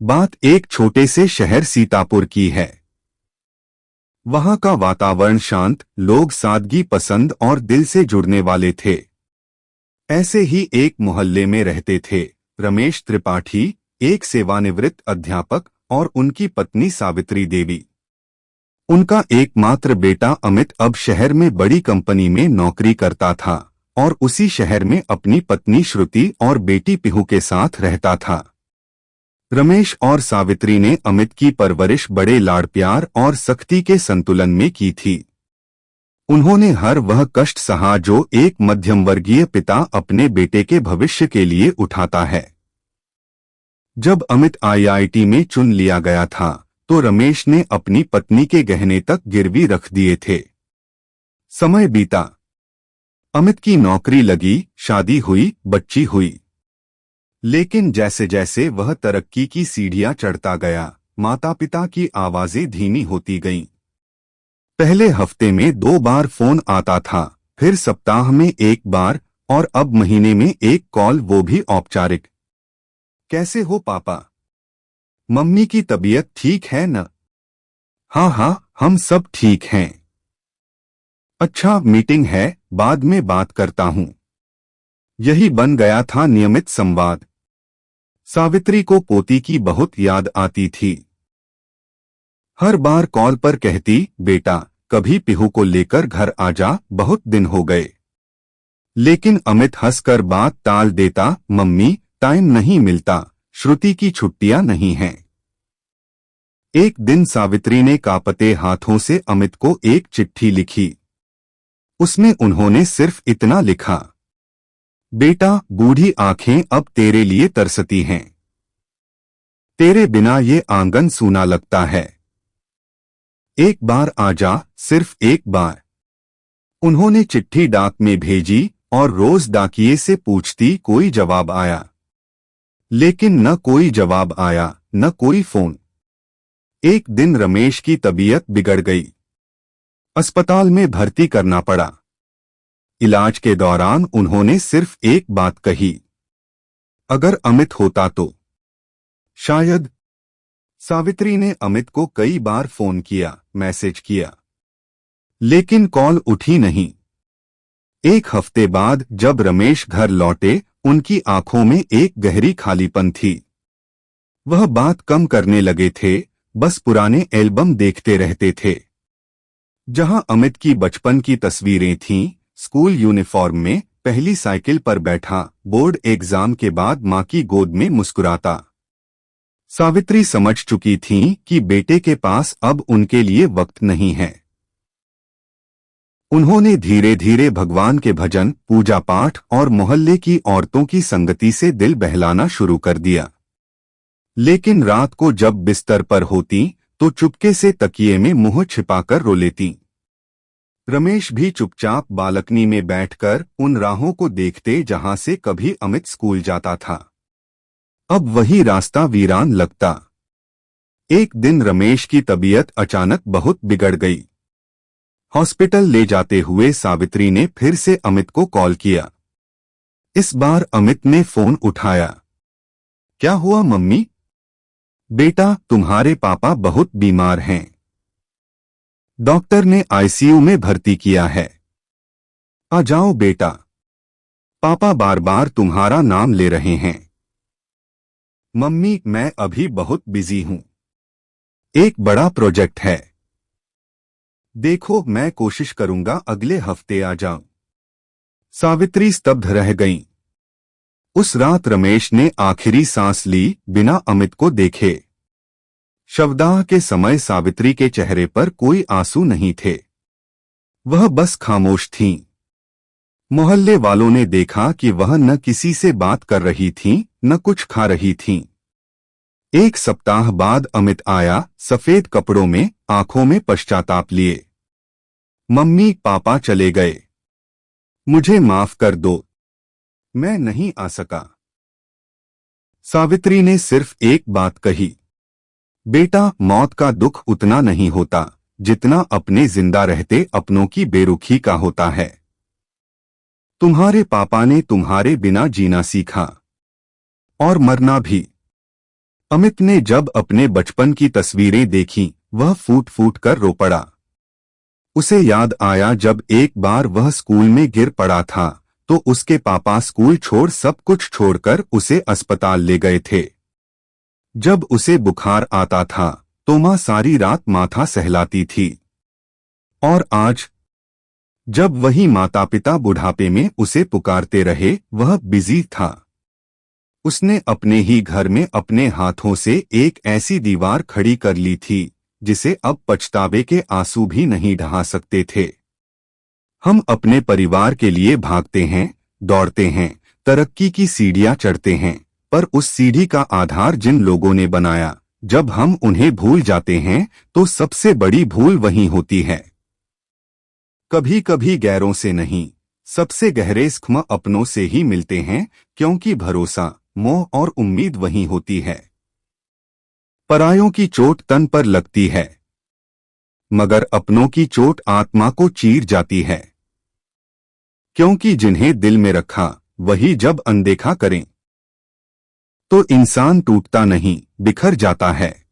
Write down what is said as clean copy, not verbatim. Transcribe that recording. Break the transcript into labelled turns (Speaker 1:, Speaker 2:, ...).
Speaker 1: बात एक छोटे से शहर सीतापुर की है। वहां का वातावरण शांत, लोग सादगी पसंद और दिल से जुड़ने वाले थे। ऐसे ही एक मोहल्ले में रहते थे रमेश त्रिपाठी, एक सेवानिवृत्त अध्यापक, और उनकी पत्नी सावित्री देवी। उनका एकमात्र बेटा अमित अब शहर में बड़ी कंपनी में नौकरी करता था और उसी शहर में अपनी पत्नी श्रुति और बेटी पिहू के साथ रहता था। रमेश और सावित्री ने अमित की परवरिश बड़े लाड़ प्यार और सख्ती के संतुलन में की थी। उन्होंने हर वह कष्ट सहा जो एक मध्यम वर्गीय पिता अपने बेटे के भविष्य के लिए उठाता है। जब अमित आईआईटी में चुन लिया गया था तो रमेश ने अपनी पत्नी के गहने तक गिरवी रख दिए थे। समय बीता, अमित की नौकरी लगी, शादी हुई, बच्ची हुई। लेकिन जैसे जैसे वह तरक्की की सीढ़ियां चढ़ता गया, माता पिता की आवाजें धीमी होती गईं। पहले हफ्ते में 2 बार फोन आता था, फिर सप्ताह में 1 बार, और अब महीने में 1 कॉल, वो भी औपचारिक। कैसे हो पापा? मम्मी की तबीयत ठीक है न? हाँ हाँ, हम सब ठीक हैं। अच्छा, मीटिंग है, बाद में बात करता हूँ। यही बन गया था नियमित संवाद। सावित्री को पोती की बहुत याद आती थी। हर बार कॉल पर कहती, बेटा कभी पिहू को लेकर घर आ जा, बहुत दिन हो गए। लेकिन अमित हंसकर बात टाल देता, मम्मी टाइम नहीं मिलता, श्रुति की छुट्टियां नहीं हैं। एक दिन सावित्री ने कांपते हाथों से अमित को एक चिट्ठी लिखी। उसमें उन्होंने सिर्फ इतना लिखा, बेटा बूढ़ी आंखें अब तेरे लिए तरसती हैं। तेरे बिना ये आंगन सूना लगता है। एक बार आ जा, सिर्फ एक बार। उन्होंने चिट्ठी डाक में भेजी और रोज डाकिये से पूछती, कोई जवाब आया? लेकिन न कोई जवाब आया, न कोई फोन। एक दिन रमेश की तबीयत बिगड़ गई। अस्पताल में भर्ती करना पड़ा। इलाज के दौरान उन्होंने सिर्फ एक बात कही, अगर अमित होता तो शायद। सावित्री ने अमित को कई बार फोन किया, मैसेज किया, लेकिन कॉल उठी नहीं। एक हफ्ते बाद जब रमेश घर लौटे, उनकी आंखों में एक गहरी खालीपन थी। वह बात कम करने लगे थे, बस पुराने एल्बम देखते रहते थे, जहां अमित की बचपन की तस्वीरें थीं, स्कूल यूनिफॉर्म में, पहली साइकिल पर बैठा, बोर्ड एग्जाम के बाद मां की गोद में मुस्कुराता। सावित्री समझ चुकी थीं कि बेटे के पास अब उनके लिए वक्त नहीं है। उन्होंने धीरे धीरे भगवान के भजन, पूजा पाठ और मोहल्ले की औरतों की संगति से दिल बहलाना शुरू कर दिया। लेकिन रात को जब बिस्तर पर होती तो चुपके से तकिए में मुंह छिपाकर रो लेती। रमेश भी चुपचाप बालकनी में बैठकर उन राहों को देखते जहां से कभी अमित स्कूल जाता था। अब वही रास्ता वीरान लगता। एक दिन रमेश की तबीयत अचानक बहुत बिगड़ गई। हॉस्पिटल ले जाते हुए सावित्री ने फिर से अमित को कॉल किया। इस बार अमित ने फोन उठाया। क्या हुआ मम्मी? बेटा तुम्हारे पापा बहुत बीमार हैं। डॉक्टर ने आईसीयू में भर्ती किया है। आ जाओ बेटा, पापा बार बार तुम्हारा नाम ले रहे हैं। मम्मी मैं अभी बहुत बिजी हूं, एक बड़ा प्रोजेक्ट है। देखो मैं कोशिश करूंगा अगले हफ्ते आ जाऊं। सावित्री स्तब्ध रह गईं। उस रात रमेश ने आखिरी सांस ली, बिना अमित को देखे। शवदाह के समय सावित्री के चेहरे पर कोई आंसू नहीं थे, वह बस खामोश थीं। मोहल्ले वालों ने देखा कि वह न किसी से बात कर रही थीं, न कुछ खा रही थीं। एक सप्ताह बाद अमित आया, सफेद कपड़ों में, आंखों में पश्चाताप लिए। मम्मी पापा चले गए, मुझे माफ कर दो, मैं नहीं आ सका। सावित्री ने सिर्फ एक बात कही, बेटा मौत का दुख उतना नहीं होता जितना अपने जिंदा रहते अपनों की बेरुखी का होता है। तुम्हारे पापा ने तुम्हारे बिना जीना सीखा और मरना भी। अमित ने जब अपने बचपन की तस्वीरें देखीं, वह फूट फूट कर रो पड़ा। उसे याद आया जब एक बार वह स्कूल में गिर पड़ा था तो उसके पापा स्कूल छोड़ सब कुछ छोड़कर उसे अस्पताल ले गए थे। जब उसे बुखार आता था तो माँ सारी रात माथा सहलाती थी। और आज जब वही माता पिता बुढ़ापे में उसे पुकारते रहे, वह बिजी था। उसने अपने ही घर में अपने हाथों से एक ऐसी दीवार खड़ी कर ली थी जिसे अब पछतावे के आंसू भी नहीं ढहा सकते थे। हम अपने परिवार के लिए भागते हैं, दौड़ते हैं, तरक्की की सीढ़ियां चढ़ते हैं, पर उस सीढ़ी का आधार जिन लोगों ने बनाया, जब हम उन्हें भूल जाते हैं तो सबसे बड़ी भूल वही होती है। कभी कभी गैरों से नहीं, सबसे गहरे जख्म अपनों से ही मिलते हैं, क्योंकि भरोसा, मोह और उम्मीद वही होती है। परायों की चोट तन पर लगती है, मगर अपनों की चोट आत्मा को चीर जाती है। क्योंकि जिन्हें दिल में रखा वही जब अनदेखा करें तो इंसान टूटता नहीं, बिखर जाता है।